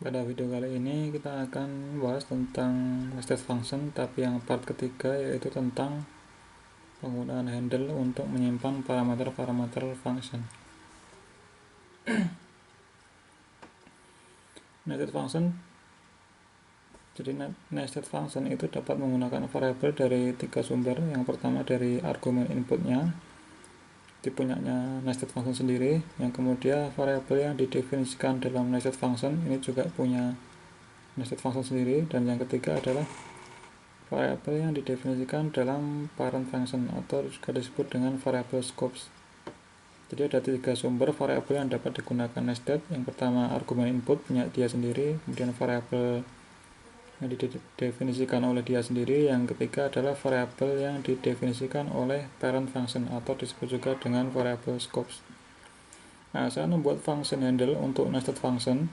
Pada video kali ini kita akan bahas tentang nested function, tapi yang part ketiga, yaitu tentang penggunaan handle untuk menyimpan parameter-parameter function. Nested function, jadi nested function itu dapat menggunakan variabel dari tiga sumber. Yang pertama dari argumen inputnya, dipunyanya nested function sendiri. Yang kemudian variabel yang didefinisikan dalam nested function ini juga punya nested function sendiri. Dan yang ketiga adalah variabel yang didefinisikan dalam parent function atau juga disebut dengan variabel scopes. Jadi ada tiga sumber variabel yang dapat digunakan nested. Yang pertama argumen input punya dia sendiri, kemudian variabel yang didefinisikan oleh dia sendiri. Yang ketiga adalah variabel yang didefinisikan oleh parent function atau disebut juga dengan variabel scopes. Nah, saya membuat function handle untuk nested function.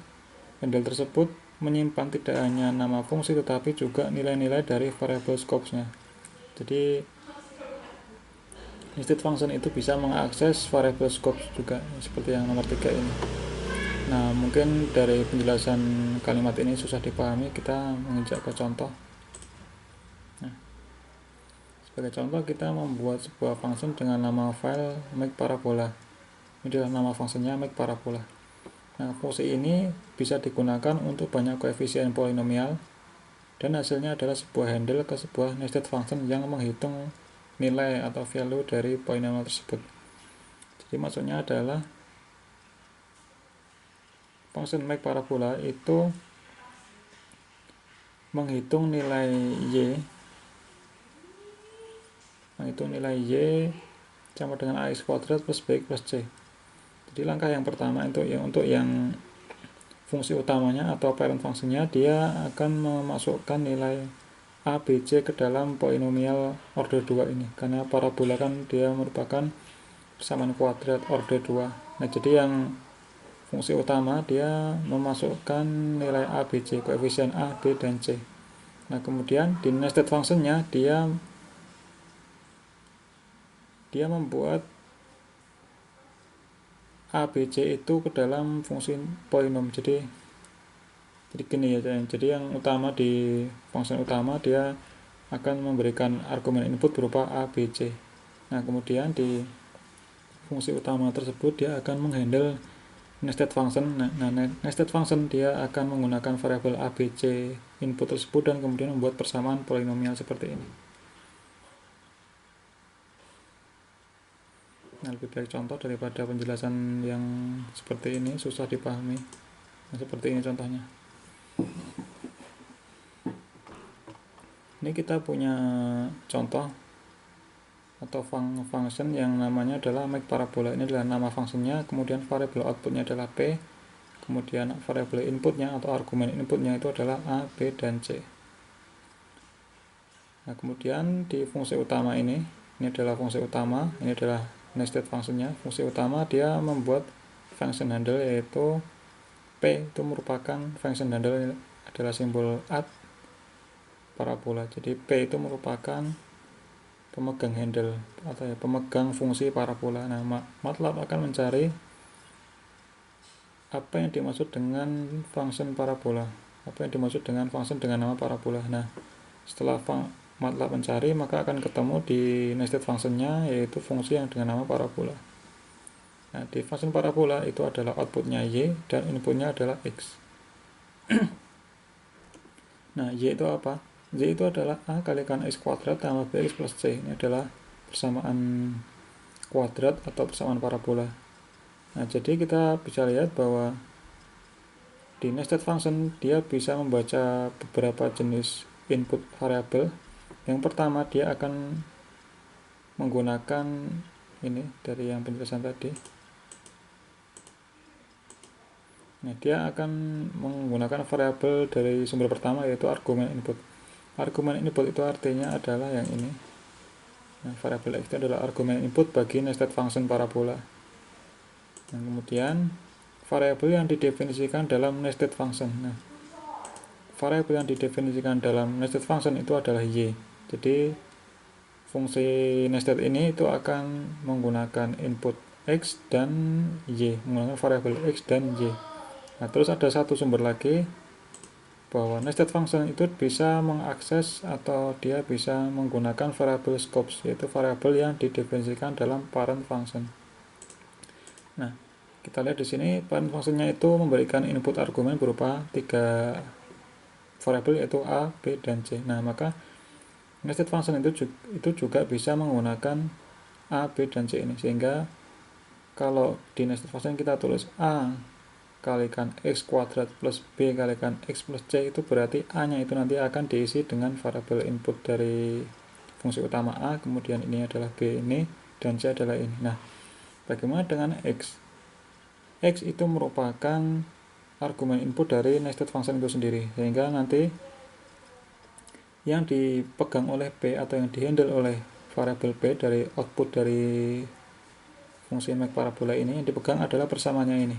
Handle tersebut menyimpan tidak hanya nama fungsi tetapi juga nilai-nilai dari variabel scopes-nya. Jadi nested function itu bisa mengakses variabel scopes juga, seperti yang nomor 3 ini. Nah, mungkin dari penjelasan kalimat ini susah dipahami, kita menginjak ke contoh. Nah, sebagai contoh kita membuat sebuah function dengan nama file makeParabola. Ini adalah nama fungsinya makeParabola. Nah, fungsi ini bisa digunakan untuk banyak koefisien polinomial, dan hasilnya adalah sebuah handle ke sebuah nested function yang menghitung nilai atau value dari polinomial tersebut. Jadi maksudnya adalah function makeParabola itu menghitung nilai y sama dengan ax kuadrat plus bx plus c. Jadi langkah yang pertama itu ya, untuk yang fungsi utamanya atau parent function-nya, dia akan memasukkan nilai a, b, c ke dalam polinomial order 2 ini, karena parabola kan dia merupakan persamaan kuadrat order 2. Nah, jadi yang fungsi utama dia memasukkan nilai a, b, c, koefisien a, b, dan c. Nah, kemudian di nested function-nya dia membuat a, b, c itu ke dalam fungsi polinom. Jadi gini ya, jadi yang utama di function utama dia akan memberikan argumen input berupa a, b, c. Nah, kemudian di fungsi utama tersebut dia akan menghandle nested function. Nah, nested function dia akan menggunakan variabel a, b, c input tersebut dan kemudian membuat persamaan polinomial seperti ini. Nah, lebih baik contoh daripada penjelasan yang seperti ini susah dipahami. Nah, seperti ini contohnya. Ini kita punya contoh atau function yang namanya adalah makeParabola. Ini adalah nama fungsinya, kemudian variabel outputnya adalah p, kemudian variabel inputnya atau argumen inputnya itu adalah a, b, dan c. Nah, kemudian di fungsi utama ini adalah fungsi utama, ini adalah nested function-nya. Fungsi utama dia membuat function handle, yaitu p itu merupakan function handle adalah simbol add parabola. Jadi p itu merupakan pemegang handle atau ya, pemegang fungsi parabola. Nah, MATLAB akan mencari apa yang dimaksud dengan function parabola, apa yang dimaksud dengan function dengan nama parabola. Nah, setelah MATLAB mencari, maka akan ketemu di nested function-nya, yaitu fungsi yang dengan nama parabola. Nah, di function parabola itu adalah outputnya y dan inputnya adalah x. Nah, y itu apa? Y itu adalah a kalikan x kuadrat tambah bx plus c. Ini adalah persamaan kuadrat atau persamaan parabola. Nah, jadi kita bisa lihat bahwa di nested function dia bisa membaca beberapa jenis input variabel. Yang pertama dia akan menggunakan ini dari yang penjelasan tadi. Nah, dia akan menggunakan variabel dari sumber pertama, yaitu argumen input. Argumen input itu artinya adalah yang ini. Nah, variabel x itu adalah argumen input bagi nested function parabola. Nah, kemudian variabel yang didefinisikan dalam nested function. Nah, variabel yang didefinisikan dalam nested function itu adalah y. Jadi fungsi nested ini itu akan menggunakan input x dan y, menggunakan variabel x dan y. Nah, terus ada satu sumber lagi, bahwa nested function itu bisa mengakses atau dia bisa menggunakan variable scopes, yaitu variabel yang didefinisikan dalam parent function. Nah, kita lihat di sini parent functionnya itu memberikan input argumen berupa 3 variabel, yaitu A, B, dan C. Nah, maka nested function itu juga bisa menggunakan A, B, dan C ini, sehingga kalau di nested function kita tulis A kalikan x kuadrat plus b kalikan x plus c, itu berarti a nya itu nanti akan diisi dengan variabel input dari fungsi utama a, kemudian ini adalah b ini, dan c adalah ini. Nah, bagaimana dengan x? X itu merupakan argumen input dari nested function itu sendiri, sehingga nanti yang dipegang oleh b atau yang dihandle oleh variabel b dari output dari fungsi make parabola ini, yang dipegang adalah persamaannya ini.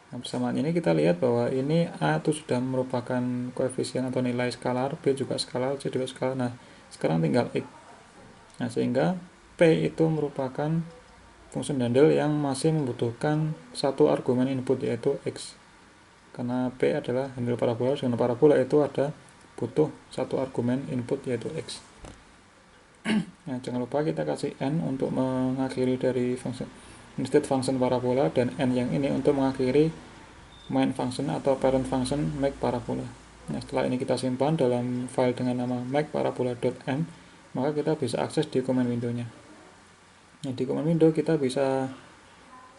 Nah, persamaan ini kita lihat bahwa ini A itu sudah merupakan koefisien atau nilai skalar, B juga skalar, C juga skalar. Nah, sekarang tinggal X. Nah, sehingga P itu merupakan fungsi handle yang masih membutuhkan satu argumen input, yaitu X. Karena P adalah handle parabola, dengan parabola itu ada butuh satu argumen input, yaitu X. Nah, jangan lupa kita kasih N untuk mengakhiri dari fungsi nested function parabola, dan N yang ini untuk mengakhiri main function atau parent function make parabola. Nah, setelah ini kita simpan dalam file dengan nama makeparabola.m, maka kita bisa akses di command window-nya. Nah, di command window kita bisa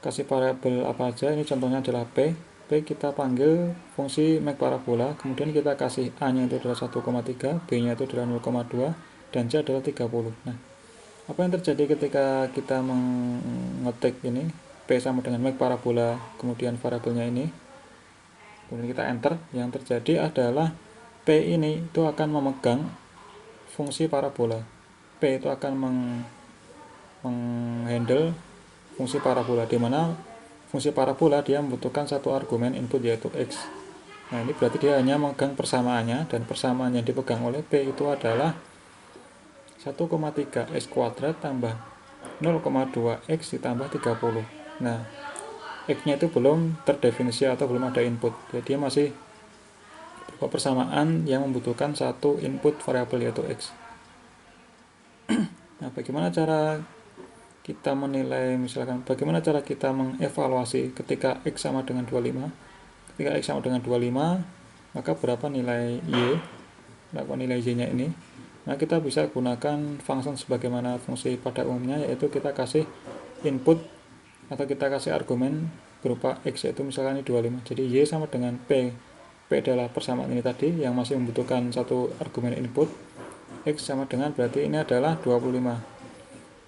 kasih variabel apa aja. Ini contohnya adalah P. P kita panggil fungsi make parabola, kemudian kita kasih A-nya itu adalah 1,3, B-nya itu adalah 0,2, dan C adalah 30. Nah, apa yang terjadi ketika kita mengetik ini P sama dengan make parabola, kemudian variabelnya ini, kemudian kita enter, yang terjadi adalah P ini itu akan memegang fungsi parabola. P itu akan menghandle fungsi parabola, di mana fungsi parabola dia membutuhkan satu argumen input, yaitu X. Nah, ini berarti dia hanya memegang persamaannya, dan persamaan yang dipegang oleh P itu adalah 1,3 x kuadrat tambah 0,2 x ditambah 30. Nah, x-nya itu belum terdefinisi atau belum ada input, jadi masih berupa persamaan yang membutuhkan satu input variabel, yaitu x. Nah, bagaimana cara kita menilai, misalkan bagaimana cara kita mengevaluasi ketika x sama dengan 25? Ketika x sama dengan 25, maka berapa nilai y, berapa nilai y-nya ini? Nah, kita bisa gunakan function sebagaimana fungsi pada umumnya, yaitu kita kasih input atau kita kasih argumen berupa x, yaitu misalkan ini 25. Jadi y sama dengan p. P adalah persamaan ini tadi yang masih membutuhkan satu argumen input. X sama dengan berarti ini adalah 25.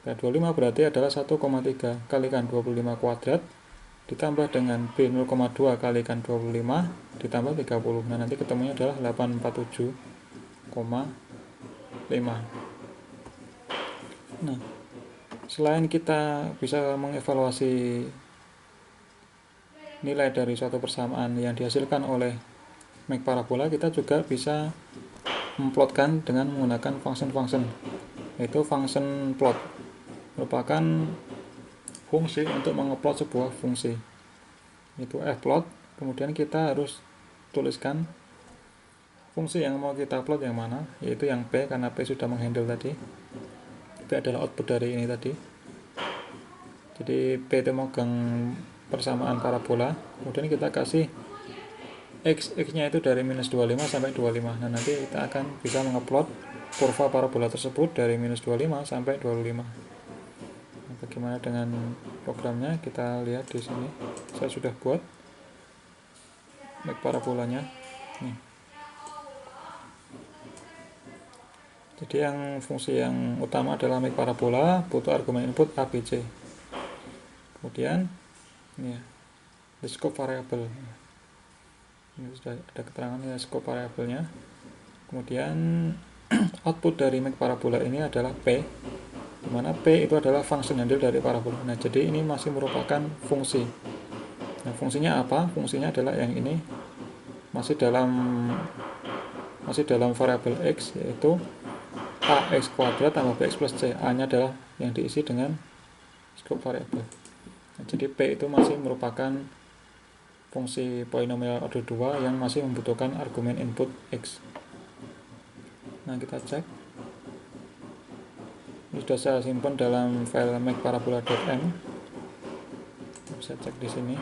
Nah, 25 berarti adalah 1,3 kalikan 25 kuadrat ditambah dengan B 0,2 kalikan 25 ditambah 30. Nah, nanti ketemunya adalah 847,5. Nah, selain kita bisa mengevaluasi nilai dari suatu persamaan yang dihasilkan oleh make parabola, kita juga bisa memplotkan dengan menggunakan function, yaitu function plot merupakan fungsi untuk mengeplot sebuah fungsi, yaitu fplot. Kemudian kita harus tuliskan fungsi yang mau kita plot yang mana, yaitu yang P, karena P sudah menghandle tadi. P adalah output dari ini tadi. Jadi P itu megang persamaan parabola, kemudian kita kasih x-nya itu dari minus 25 sampai 25. Nah, nanti kita akan bisa mengeplot kurva parabola tersebut dari minus 25 sampai 25. Nah, bagaimana dengan programnya? Kita lihat di sini. Saya sudah buat make parabolanya. Nih. Jadi yang fungsi yang utama adalah make parabola, butuh argumen input a, b, c. Kemudian ini ya, the scope variable. Ini sudah ada keterangan ya scope variabelnya. Kemudian output dari make parabola ini adalah p, di mana p itu adalah function handle dari parabola. Nah, jadi ini masih merupakan fungsi. Nah, fungsinya apa? Fungsinya adalah yang ini, masih dalam variabel x, yaitu ax kuadrat tambah bx plus c. A nya adalah yang diisi dengan scope variable. Nah, jadi p itu masih merupakan fungsi polinomial order 2 yang masih membutuhkan argumen input X. Nah, kita cek. Ini sudah saya simpan dalam file makeparabola.m. Bisa cek di sini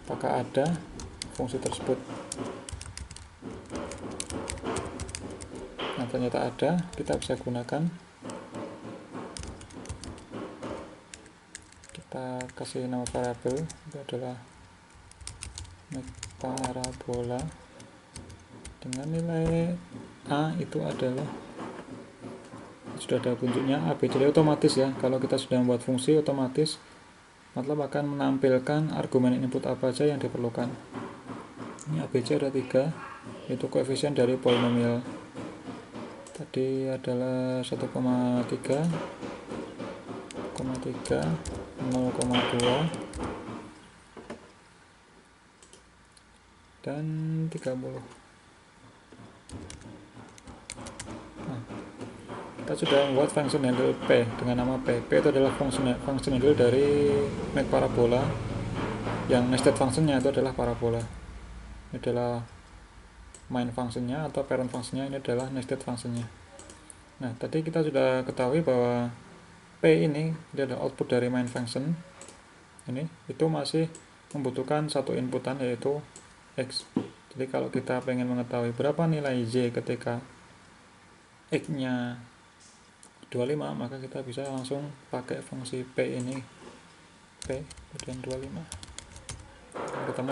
apakah ada fungsi tersebut. Nah, ternyata ada, kita bisa gunakan. Kita kasih nama variabel, itu adalah makeparabola dengan nilai A itu adalah sudah ada bentuknya A, B, C. Otomatis ya, kalau kita sudah membuat fungsi, otomatis MATLAB akan menampilkan argumen input apa saja yang diperlukan. Ini A, B, C ada 3, itu koefisien dari polinomial tadi adalah 1,3, 0,2 dan 30. Nah, kita sudah membuat function handle P dengan nama P. P itu adalah function handle dari makeparabola yang nested functionnya itu adalah parabola. Ini adalah main functionnya atau parent functionnya, ini adalah nested functionnya. Nah, tadi kita sudah ketahui bahwa P ini adalah output dari main function ini, itu masih membutuhkan satu inputan yaitu X. Jadi kalau kita pengen mengetahui berapa nilai Y ketika X nya 25, maka kita bisa langsung pakai fungsi P ini, P kemudian 25, ketemu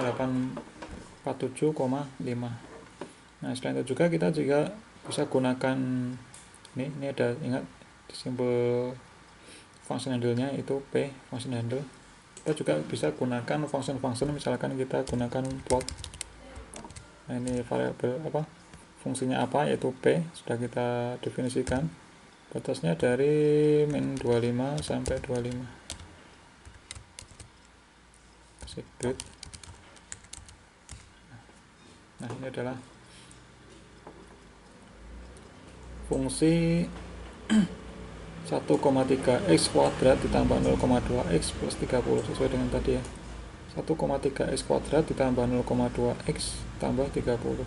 847,5. Nah, selain itu juga kita juga bisa gunakan ini ada, ingat simbol function handle-nya itu P, function handle. Kita juga bisa gunakan function misalkan kita gunakan plot. Nah, ini variabel fungsinya apa, yaitu P, sudah kita definisikan. Batasnya dari min 25 sampai 25. Kasih grid. Nah, ini adalah fungsi 1,3x kuadrat ditambah 0,2x plus 30 sesuai dengan tadi ya. 1,3x kuadrat ditambah 0,2x tambah 30.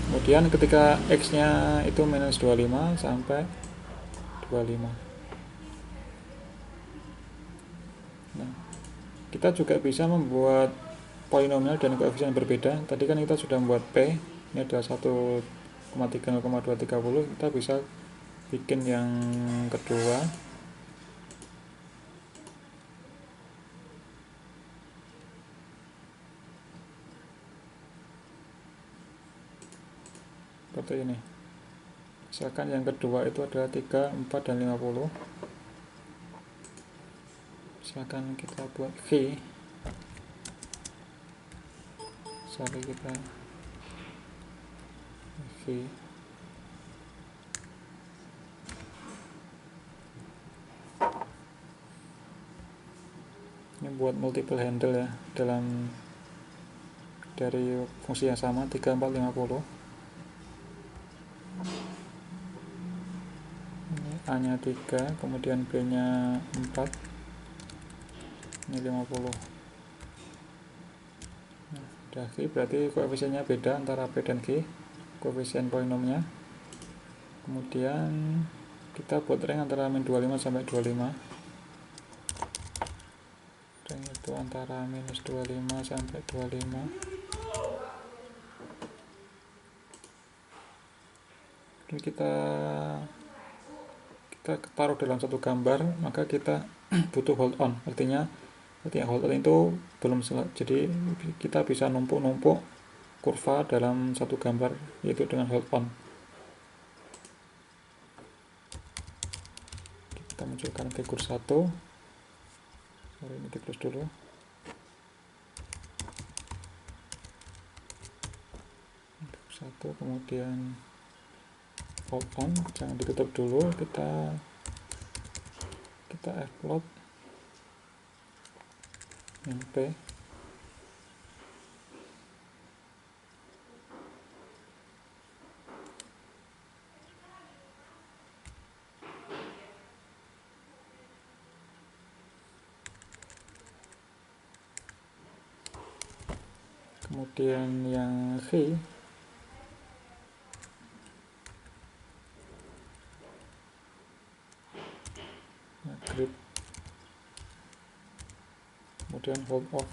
Kemudian ketika x nya itu minus 25 sampai 25. Nah, kita juga bisa membuat polinomial dan koefisien berbeda. Tadi kan kita sudah membuat P, ini adalah 1,3, 0,230. Kita bisa bikin yang kedua. Seperti ini. Misalkan yang kedua itu adalah 3, 4, dan 50. Misalkan kita buat V. Misalkan kita V. Ini buat multiple handle ya, dalam dari fungsi yang sama 3, 4, 50. Ini A nya 3, kemudian B nya 4, ini 50. Nah, udah G, berarti koefisiennya beda antara P dan G, koefisien polinomnya. Kemudian kita buat range antara min 25 sampai 25. Range itu antara minus 25 sampai 25. Ini kita taruh dalam satu gambar, maka kita butuh hold on. Artinya hold on itu belum selesai, jadi kita bisa numpuk-numpuk kurva dalam satu gambar, yaitu dengan hold on. Kita munculkan figur 1. Ini di close dulu. Figur 1, kemudian hold on, jangan ditutup dulu. Kita f-plot min P. kemudian yang G grip, kemudian hold off.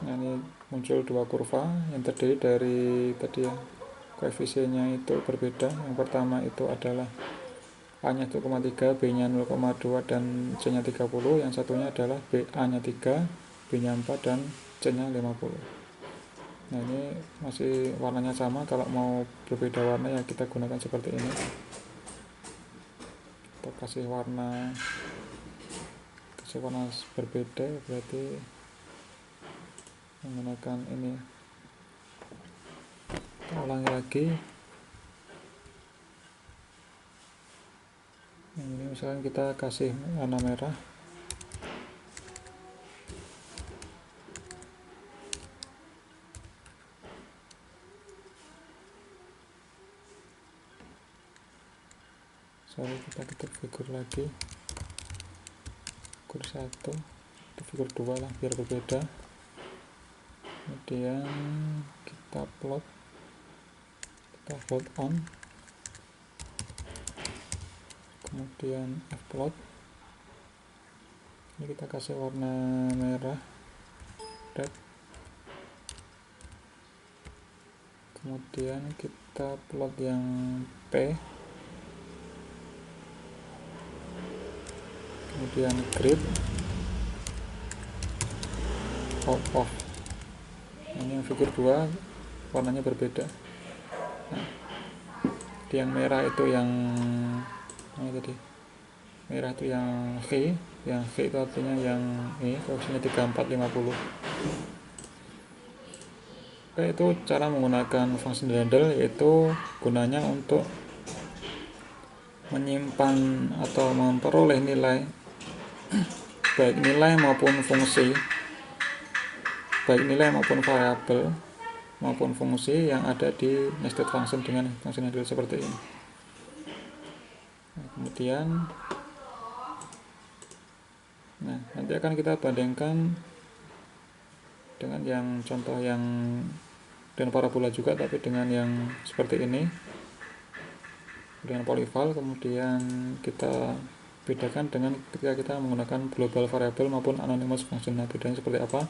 Nah, ini muncul dua kurva yang terdiri dari tadi ya, koefisiennya itu berbeda. Yang pertama itu adalah A-nya 1,3, B-nya 0,2 dan C-nya 30. Yang satunya adalah A-nya 3, B-nya 4 dan C-nya 50. Nah, ini masih warnanya sama. Kalau mau berbeda warna ya kita gunakan seperti ini. Kita kasih warna berbeda, berarti menggunakan ini. Kita ulangi lagi. Ini misalkan kita kasih warna merah. Kita ketik figur lagi, figur 1 atau figur 2 lah biar berbeda. Kemudian kita plot, kita hold on, kemudian F-plot. Ini kita kasih warna merah, red. Kemudian kita plot yang P, kemudian grid, hold off. Ini yang figur 2 warnanya berbeda. Nah, yang merah itu yang tadi merah itu yang G itu artinya yang ini koefisiennya 3450. Oke, itu cara menggunakan function handle, yaitu gunanya untuk menyimpan atau memperoleh nilai, baik nilai maupun fungsi, baik nilai maupun variabel maupun fungsi yang ada di nested function dengan function handle seperti ini. Nah, kemudian nanti akan kita bandingkan dengan yang contoh yang dengan parabola juga, tapi dengan yang seperti ini, dengan polyval. Kemudian kita bedakan dengan ketika kita menggunakan global variable maupun anonymous function. Nah, bedanya seperti apa?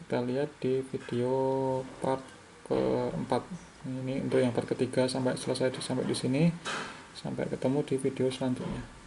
Kita lihat di video part keempat. Ini untuk yang part ketiga, sampai selesai sampai di sini. Sampai ketemu di video selanjutnya.